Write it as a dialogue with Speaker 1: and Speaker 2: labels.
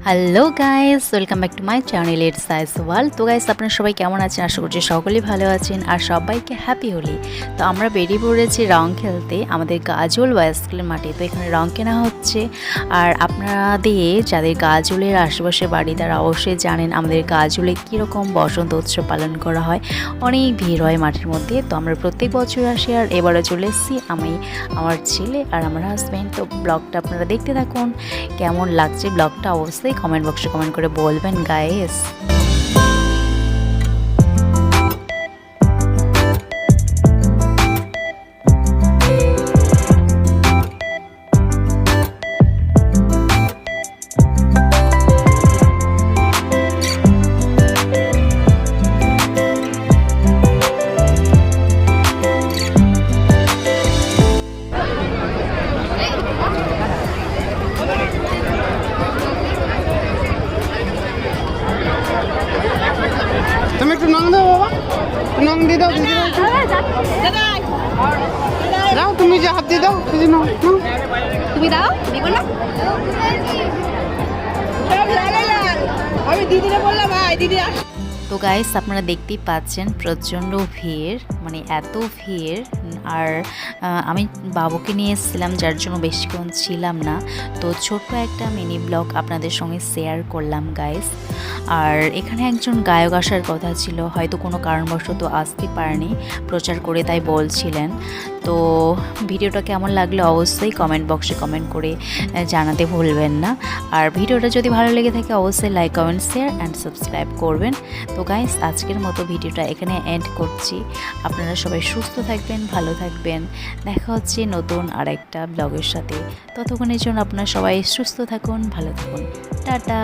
Speaker 1: Hello guys, welcome back to my channel it's সাইস world. তো guys, আপনারা সবাই কেমন আছেন? আশা করছি সকলেই ভালো আছেন আর সবাইকে হ্যাপি হোলি। তো আমরা বেরিয়ে পড়েছি রং খেলতে আমাদের গাজল বয়েজ স্কুলের মাঠে। তো এখানে রং কেনা হচ্ছে। আর আপনাদের যাদের গাজলের আশেপাশে বাড়ি তারা অবশ্যই জানেন আমাদের গাজলে কীরকম বসন্ত উৎসব পালন করা হয়। অনেক ভিড় হয় মাঠের মধ্যে। তো আমরা প্রত্যেক বছর আসি আর এবারে চলে এসেছি আমি, আমার ছেলে আর আমার হাজব্যান্ড। তো ব্লগটা আপনারা দেখতে থাকুন। কেমন লাগছে ব্লগটা অবশ্যই কমেন্ট বক্সে কমেন্ট করে বলবেন গাইস।
Speaker 2: তুমি একটু নং দাও বাবা, নং দিয়ে দাও, দাও তুমি যে হাত দিয়ে দাও,
Speaker 3: তুমি দাও, দিব না? আমি দিদিরে বললাম ভাই দিদি আস।
Speaker 1: তো গাইস, আপনারা দেখতেই পাচ্ছেন প্রচণ্ড ভিড়, মানে এত ভিড়। আর আমি বাবুকে নিয়ে এসেছিলাম যার জন্য বেশিক্ষণ ছিলাম না। তো ছোট্ট একটা মিনি ব্লগ আপনাদের সঙ্গে শেয়ার করলাম গাইস। আর এখানে একজন গায়ক আসার কথা ছিল, হয়তো কোনো কারণবশত আসতে পারেনি, প্রচার করে তাই বলছিলেন। তো ভিডিওটা কেমন লাগলো অবশ্যই কমেন্ট বক্সে কমেন্ট করে জানাতে ভুলবেন না। আর ভিডিওটা যদি ভালো লেগে থাকে অবশ্যই like, comment, share and subscribe করবেন। তো গাইস, আজকের মতো ভিডিওটা এখানে এন্ড করছি। আপনারা সবাই সুস্থ থাকবেন, ভালো থাকবেন। দেখা হচ্ছে নতুন আরেকটা ব্লগের সাথে। ততক্ষণের জন্য আপনারা সবাই সুস্থ থাকুন, ভালো থাকুন। টাটা।